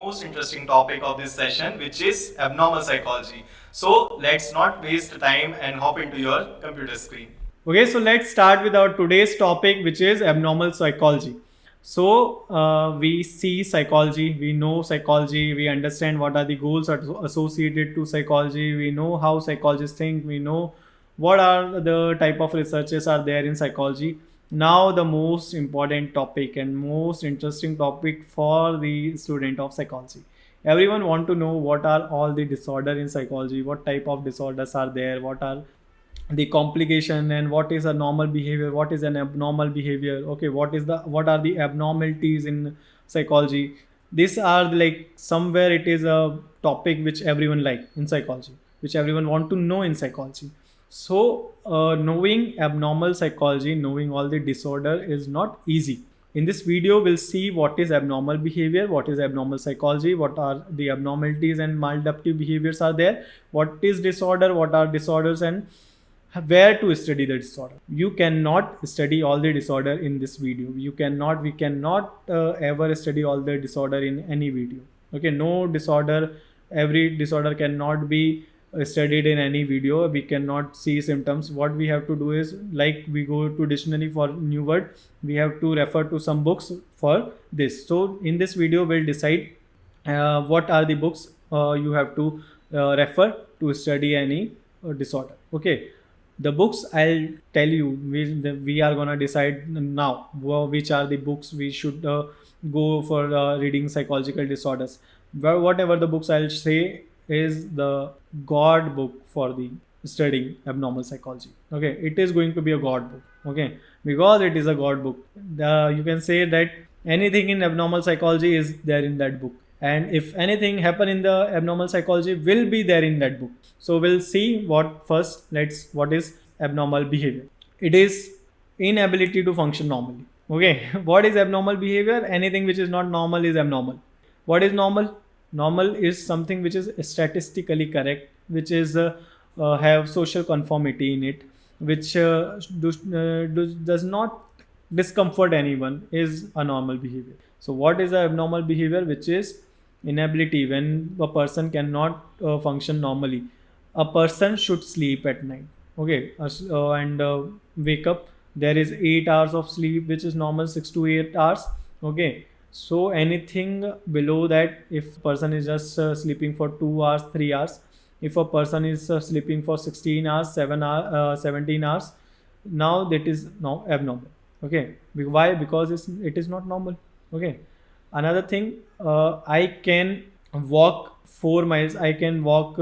most interesting topic of this session, which is abnormal psychology. So let's not waste time and hop into your computer screen. Okay, so let's start with our today's topic, which is abnormal psychology. So we see psychology, we know psychology, we understand what are the goals associated to psychology, we know how psychologists think, we know what are the type of researches are there in psychology. Now the most important topic and most interesting topic for the student of psychology. Everyone want to know what are all the disorder in psychology, what type of disorders are there, what are the complication, and what is a normal behavior, what is an abnormal behavior. Okay, what are the abnormalities in psychology. These are like somewhere it is a topic which everyone like in psychology, which everyone want to know in psychology. So knowing abnormal psychology, knowing all the disorder is not easy. In this video we'll see what is abnormal behavior, what is abnormal psychology, what are the abnormalities and maladaptive behaviors are there, what is disorder, what are disorders, and where to study the disorder. You cannot study all the disorder in this video. We cannot ever study all the disorder in any video. Okay, no disorder, every disorder cannot be studied in any video. We cannot see symptoms. What we have to do is, like, we go to dictionary for new word, we have to refer to some books for this. So in this video we'll decide what are the books you have to refer to study any disorder. Okay, the books I'll tell you, we are gonna decide now which are the books we should go for reading psychological disorders. Whatever the books I'll say is the god book for the studying abnormal psychology. Okay, it is going to be a god book. Okay, because it is a god book, you can say that anything in abnormal psychology is there in that book, and if anything happen in the abnormal psychology will be there in that book. So we'll see what is abnormal behavior. It is inability to function normally. Okay, what is abnormal behavior? Anything which is not normal is abnormal. What is normal? Normal is something which is statistically correct, which is have social conformity in it, which does not discomfort anyone, is a normal behavior. So what is a abnormal behavior? Which is inability, when a person cannot function normally. A person should sleep at night. Okay, and wake up. There is 8 hours of sleep, which is normal, 6 to 8 hours. Okay, so anything below that, if person is just sleeping for 2 hours, 3 hours, if a person is sleeping for 16 hours, 17 hours, now that is now abnormal. Okay, why? Because it is not normal. Okay, another thing, I can walk 4 miles, I can walk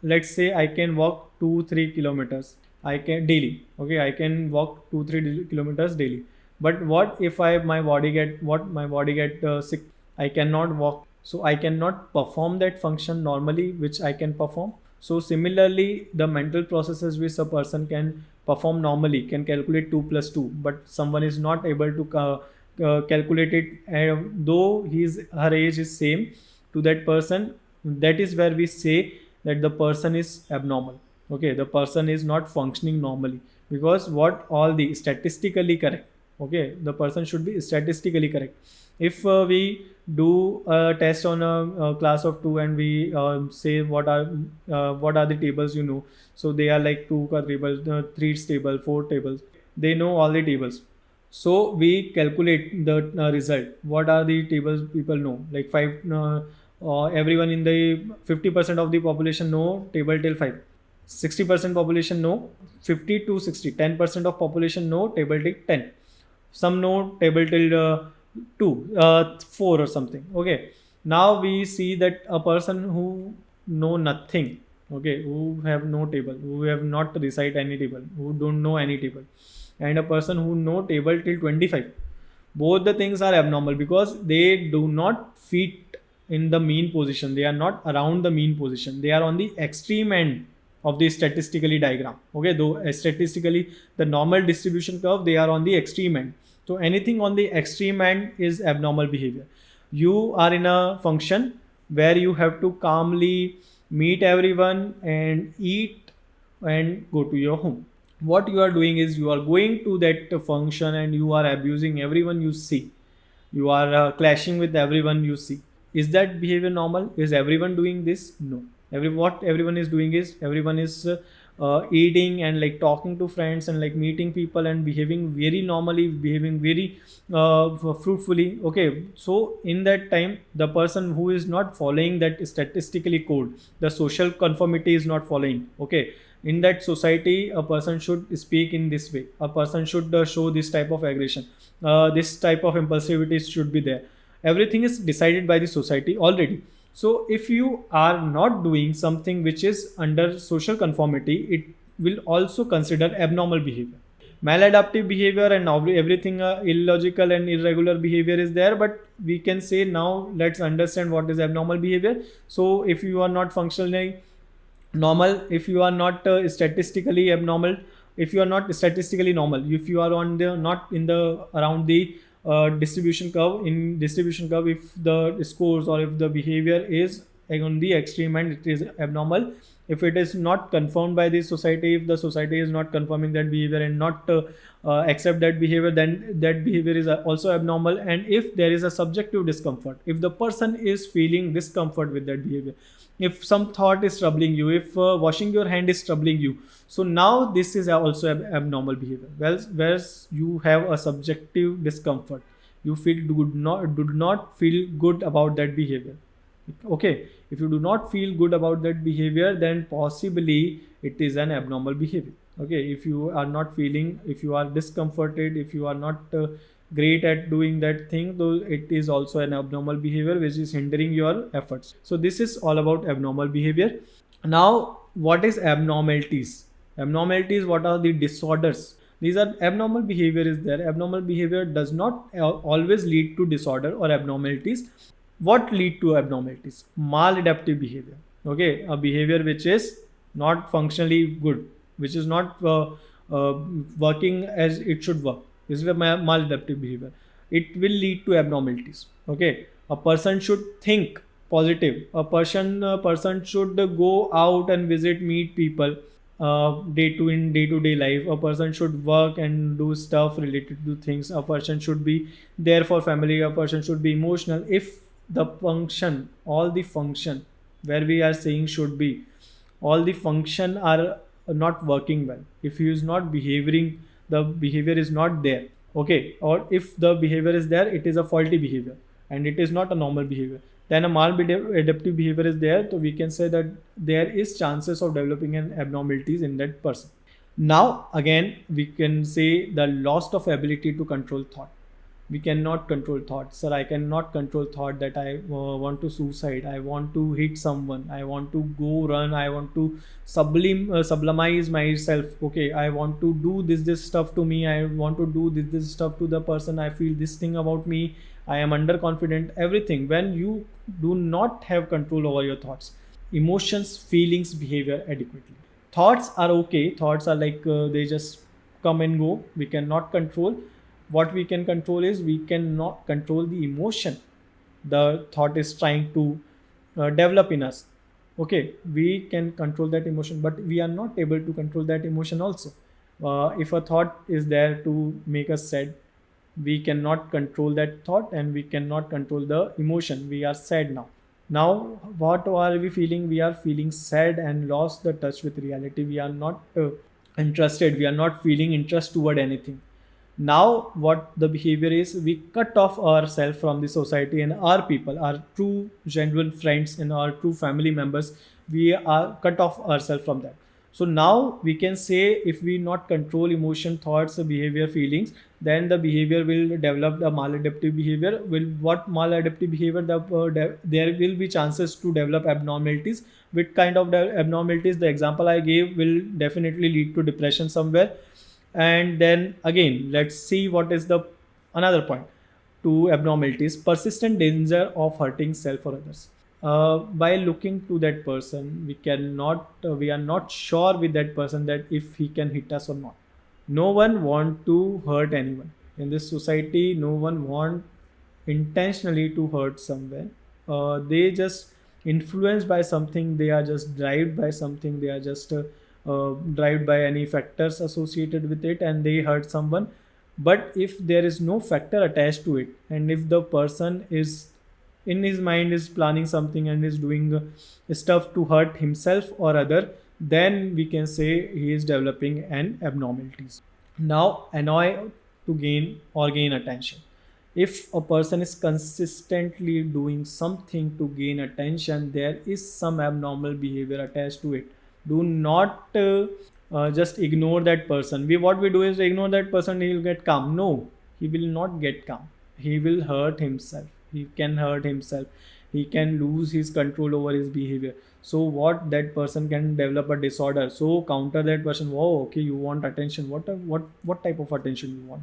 let's say I can walk 2-3 kilometers, I can daily. Okay, I can walk 2-3 kilometers daily. But what if my body get sick? I cannot walk, so I cannot perform that function normally which I can perform. So similarly, the mental processes which a person can perform normally, can calculate 2 plus 2, but someone is not able to calculate it, though her age is same to that person. That is where we say that the person is abnormal. Okay, the person is not functioning normally, because what all the statistically correct. Okay, the person should be statistically correct. If we do a test on a class of 2, and we say what are the tables, so they are like 2 ka table, 3 table, 4 tables, they know all the tables. So we calculate the result. What are the tables people know? Like 5, everyone in the 50% of the population know table till 5. 60% population know 50 to 60. 10% of population know table till 10. Some know table till 2, 4 or something. Okay. Now we see that a person who know nothing, okay, who have no table, who have not recite any table, who don't know any table, and a person who know table till 25, both the things are abnormal, because they do not fit in the mean position. They are not around the mean position. They are on the extreme end of the statistically diagram. Okay, though statistically the normal distribution curve, they are on the extreme end. So anything on the extreme end is abnormal behavior. You are in a function where you have to calmly meet everyone and eat and go to your home. What you are doing is, you are going to that function and you are abusing everyone you see. You are clashing with everyone you see. Is that behavior normal? Is everyone doing this? No. What everyone is doing is everyone is eating and like talking to friends and like meeting people and behaving very normally, behaving very fruitfully. Okay, so in that time, the person who is not following that statistically code, the social conformity is not following. Okay, in that society, a person should speak in this way. A person should show this type of aggression. This type of impulsivity should be there. Everything is decided by the society already. So if you are not doing something which is under social conformity, it will also consider abnormal behavior. Maladaptive behavior and everything illogical and irregular behavior is there, but we can say now let's understand what is abnormal behavior. So if you are not functionally normal, if you are not statistically abnormal, if you are not statistically normal, if you are on the not in the around the distribution curve, in distribution curve, if the scores or if the behavior is on the extreme end, it is abnormal. If it is not confirmed by the society, if the society is not confirming that behavior and not accept that behavior, then that behavior is also abnormal. And if there is a subjective discomfort, if the person is feeling discomfort with that behavior, if some thought is troubling you, if washing your hand is troubling you, so now this is also abnormal behavior. Well, whereas you have a subjective discomfort, you feel do not feel good about that behavior. Okay, if you do not feel good about that behavior, then possibly it is an abnormal behavior. Okay, if you are not feeling, if you are discomforted, if you are not great at doing that thing, though it is also an abnormal behavior which is hindering your efforts. So this is all about abnormal behavior. Now what is abnormalities? Abnormalities, what are the disorders? These are abnormal behavior is there. Abnormal behavior does not always lead to disorder or abnormalities. What lead to abnormalities? Maladaptive behavior. Okay, a behavior which is not functionally good, which is not working as it should work. This is a maladaptive behavior. It will lead to abnormalities. Okay, a person should think positive. A person should go out and visit, meet people day to day life. A person should work and do stuff related to things. A person should be there for family. A person should be emotional. If the function, all the function where we are saying should be, all the function are not working well, if he is not behaving, the behavior is not there. Okay, or if the behavior is there, it is a faulty behavior and it is not a normal behavior, then a maladaptive behavior is there. So we can say that there is chances of developing an abnormalities in that person. Now again we can say the loss of ability to control thought. We cannot control thoughts. Sir, I cannot control thought that I want to suicide, I want to hit someone, I want to go run, I want to sublimize myself. Okay, I want to do this stuff to me, I want to do this stuff to the person, I feel this thing about me, I am underconfident, everything. When you do not have control over your thoughts, emotions, feelings, behavior adequately, thoughts are okay, thoughts are like they just come and go, we cannot control. What we can control is we cannot control the emotion the thought is trying to develop in us. Okay, we can control that emotion, but we are not able to control that emotion also. If a thought is there to make us sad, we cannot control that thought and we cannot control the emotion. We are sad now. Now what are we feeling? We are feeling sad and lost the touch with reality. We are not interested, we are not feeling interest toward anything. Now what the behavior is, we cut off ourselves from the society and our people, our true genuine friends and our true family members, we are cut off ourselves from that. So now we can say, if we not control emotion, thoughts, behavior, feelings, then the behavior will develop the maladaptive behavior. Will what maladaptive behavior, there will be chances to develop abnormalities. Which kind of abnormalities? The example I gave will definitely lead to depression somewhere. And then again, let's see what is the another point to abnormalities: persistent danger of hurting self or others. By looking to that person, we are not sure with that person that if he can hit us or not. No one want to hurt anyone in this society. No one want intentionally to hurt someone. They just influenced by something, they are just driven by something, they are just driven by any factors associated with it, and they hurt someone. But if there is no factor attached to it, and if the person is in his mind is planning something and is doing stuff to hurt himself or other, then we can say he is developing an abnormalities. Now, annoy to gain attention. If a person is consistently doing something to gain attention, there is some abnormal behavior attached to it. Do not just ignore that person. What we do is ignore that person, he will get calm. No, he will not get calm. He will hurt himself. He can hurt himself. He can lose his control over his behavior. So what, that person can develop a disorder. So counter that person. Whoa, okay, you want attention. What type of attention you want?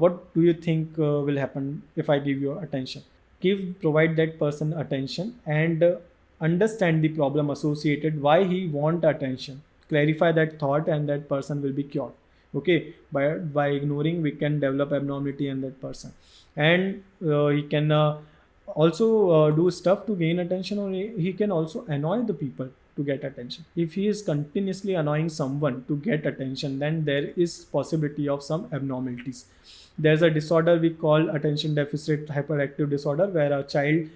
What do you think will happen if I give you attention? Provide that person attention and understand the problem associated why he want attention. Clarify that thought and that person will be cured. Okay, by ignoring we can develop abnormality in that person, and he can also do stuff to gain attention, or he can also annoy the people to get attention. If he is continuously annoying someone to get attention, then there is possibility of some abnormalities. There's a disorder we call attention deficit hyperactive disorder, where a child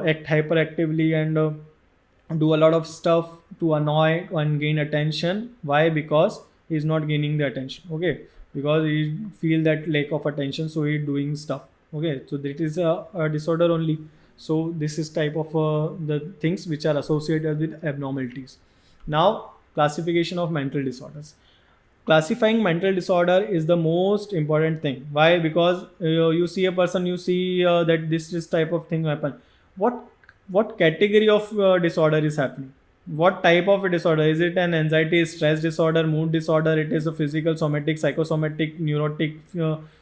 act hyperactively and do a lot of stuff to annoy and gain attention. Why? Because he's not gaining the attention. Okay, because he feel that lack of attention, so he doing stuff. Okay, so that is a disorder only. So this is type of the things which are associated with abnormalities. Now, classification of mental disorders. Classifying mental disorder is the most important thing. Why? Because you see a person, you see that this type of thing happen. What category of disorder is happening? What type of a disorder? Is it an anxiety, stress disorder, mood disorder? It is a physical, somatic, psychosomatic, neurotic.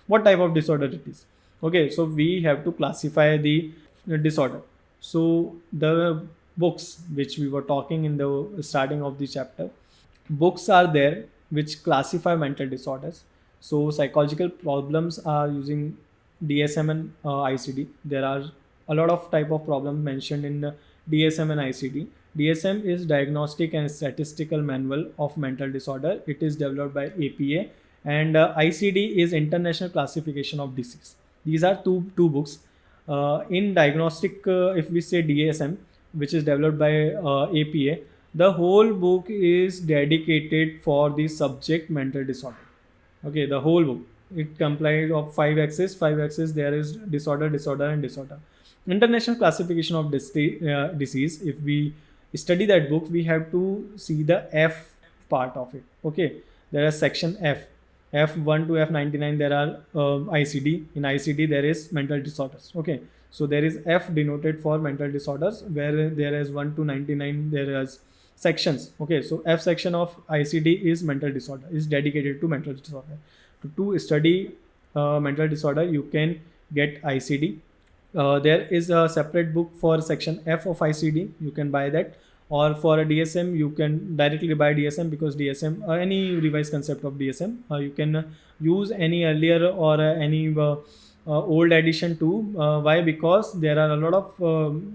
What type of disorder it is? Okay, so we have to classify the disorder. So the books which we were talking in the starting of the chapter, books are there which classify mental disorders. So psychological problems are using DSM and ICD. There are a lot of type of problems mentioned in the DSM and ICD. DSM is Diagnostic and Statistical Manual of Mental Disorder. It is developed by APA, and ICD is International Classification of Disease. These are two books. In diagnostic, if we say DSM, which is developed by APA, the whole book is dedicated for the subject mental disorder. Okay, the whole book. It comprises of 5 axes. 5 axes there is disorder, and disorder. International Classification of Disease. If we study that book, we have to see the F part of it. Okay, there is section F. F1 to F99 there are ICD. In ICD there is mental disorders. Okay, so there is F denoted for mental disorders, where there is 1 to 99 there is sections. Okay, so F section of ICD is mental disorder, is dedicated to mental disorder. To study mental disorder, you can get ICD. There is a separate book for section F of ICD. You can buy that. Or for a DSM, you can directly buy DSM, because DSM, any revised concept of DSM, you can use any earlier or any old edition too. Why? Because there are a lot of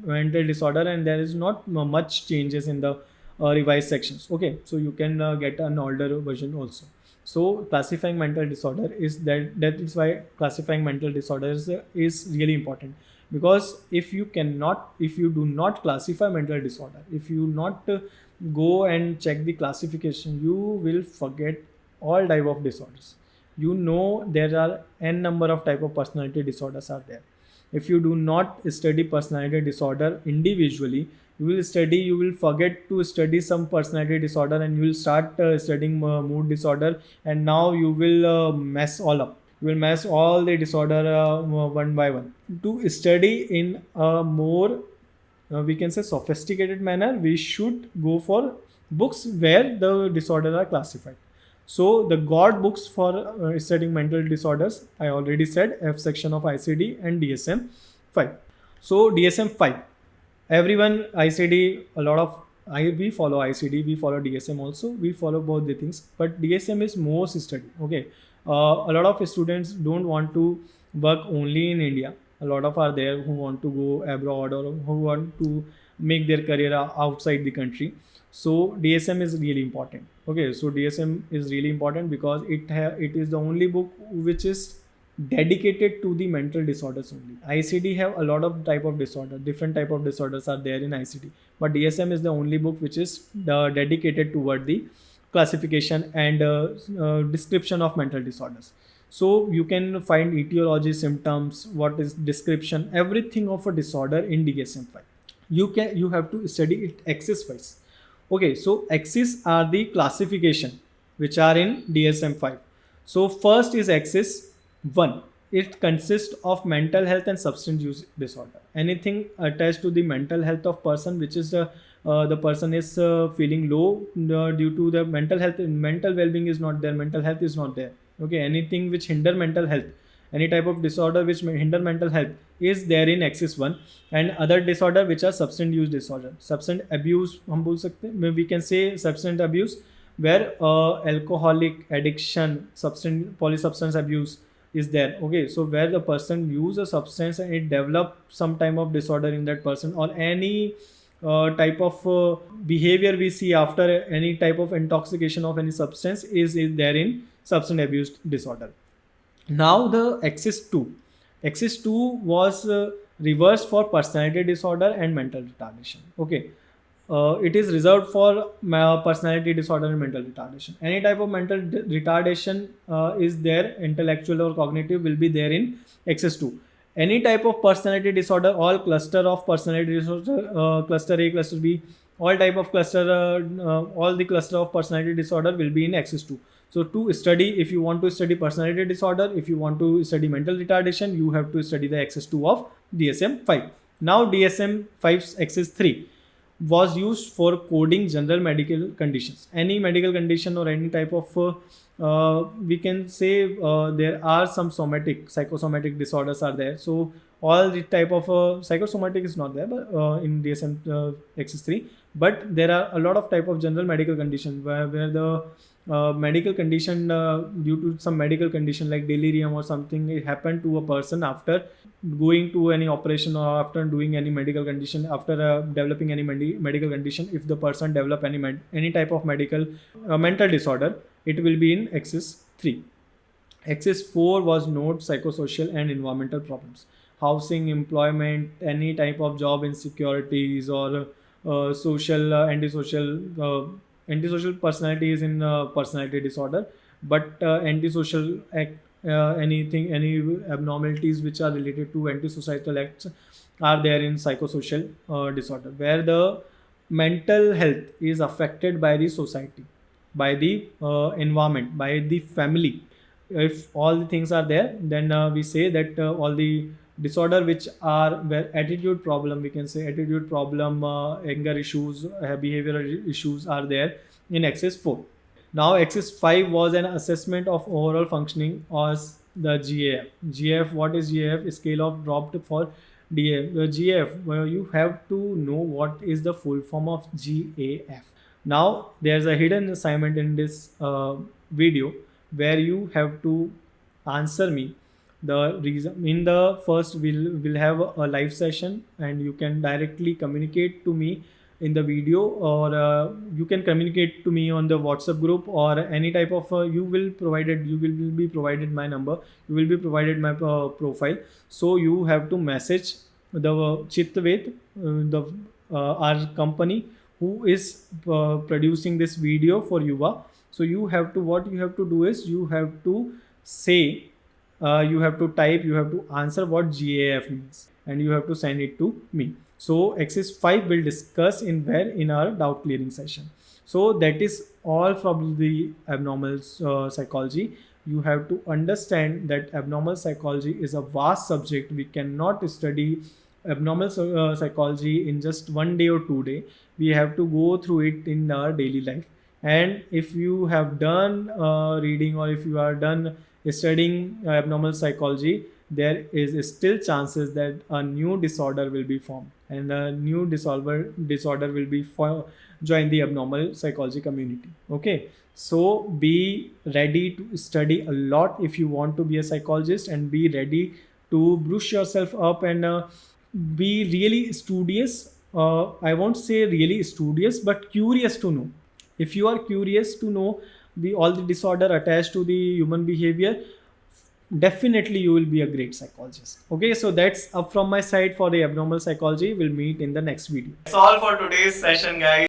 mental disorder and there is not much changes in the revised sections. Okay, so you can get an older version also. So classifying mental disorder is that is why classifying mental disorders is really important. Because if you do not classify mental disorder, if you not go and check the classification, you will forget all type of disorders. There are n number of type of personality disorders are there. If you do not study personality disorder individually, you will forget to study some personality disorder, and you will start studying mood disorder, and now you will mess all up. You will mess all the disorder one by one. To study in a more we can say sophisticated manner, we should go for books where the disorders are classified. So the God books for studying mental disorders, I already said, F section of ICD and DSM 5. So DSM 5, everyone ICD, we follow ICD, we follow DSM also, we follow both the things, but DSM is most studied. Okay, a lot of students don't want to work only in India. A lot of are there who want to go abroad or who want to make their career outside the country. So DSM is really important. Okay, so DSM is really important because it is the only book which is dedicated to the mental disorders only. ICD have a lot of type of disorder, different type of disorders are there in ICD, but DSM is the only book which is dedicated toward the classification and description of mental disorders. So you can find etiology, symptoms, what is description, everything of a disorder in DSM-5. You have to study it axis wise. Okay, so axis are the classification which are in DSM-5. So first is axis 1. It consists of mental health and substance use disorder. Anything attached to the mental health of person, which is the person is feeling low due to the mental health, mental well-being is not there, mental health is not there. Okay, anything which hinder mental health, any type of disorder which may hinder mental health is there in axis 1. And other disorder which are substance use disorder, substance abuse हम बोल सकते हैं, we can say substance abuse, where alcoholic addiction, substance polysubstance abuse is there. Okay, so where the person use a substance and it develop some type of disorder in that person, or any type of behavior we see after any type of intoxication of any substance is there in substance abuse disorder. Now the axis 2 was reversed for personality disorder and mental retardation. Okay, it is reserved for personality disorder and mental retardation. Any type of mental retardation is there, intellectual or cognitive, will be there in axis 2. Any type of personality disorder, all cluster of personality disorder, cluster A, cluster B, all type of cluster, all the cluster of personality disorder will be in axis 2. So to study, if you want to study personality disorder, if you want to study mental retardation, you have to study the axis 2 of DSM-5. Now DSM-5's axis 3 was used for coding general medical conditions. Any medical condition or any type of we can say there are some psychosomatic disorders are there. So all the type of psychosomatic is not there, but in DSM axis 3, but there are a lot of type of general medical condition where the medical condition due to some medical condition like delirium or something, it happened to a person after going to any operation or after doing any medical condition, after developing any medical condition. If the person develop any type of medical mental disorder, it will be in axis 3. Axis 4 was note psychosocial and environmental problems, housing, employment, any type of job insecurities, or social antisocial personality is in personality disorder, but antisocial act, any abnormalities which are related to antisocial acts are there in psychosocial disorder, where the mental health is affected by the society, by the environment, by the family. If all the things are there, then we say that all the disorder which are where attitude problem, we can say attitude problem, anger issues, behavioral issues are there in axis 4. Now axis 5 was an assessment of overall functioning as the GAF. GAF, what is GAF? Scale of dropped for DA. The GAF, well, you have to know what is the full form of GAF. Now there's a hidden assignment in this video where you have to answer me the reason. In the first we'll have a live session and you can directly communicate to me in the video, or you can communicate to me on the WhatsApp group, or any type of you will be provided my number, you will be provided my profile. So you have to message the Chitved, the our company who is producing this video for Yuva. So you have to, what you have to do is you have to say, you have to type, you have to answer what GAF means, and you have to send it to me. So axis 5 will discuss in our doubt clearing session. So that is all from the abnormal psychology. You have to understand that abnormal psychology is a vast subject. We cannot study abnormal psychology in just 1 day or 2 day. We have to go through it in our daily life. And if you have done reading, or if you are done studying abnormal psychology, there is still chances that a new disorder will be formed, and a new disorder will be join the abnormal psychology community. Okay, so be ready to study a lot if you want to be a psychologist, and be ready to brush yourself up, and be really studious. I won't say really studious, but curious to know. If you are curious to know all the disorder attached to the human behavior, definitely you will be a great psychologist. Okay, so that's up from my side for the abnormal psychology. We'll meet in the next video. That's all for today's session, guys.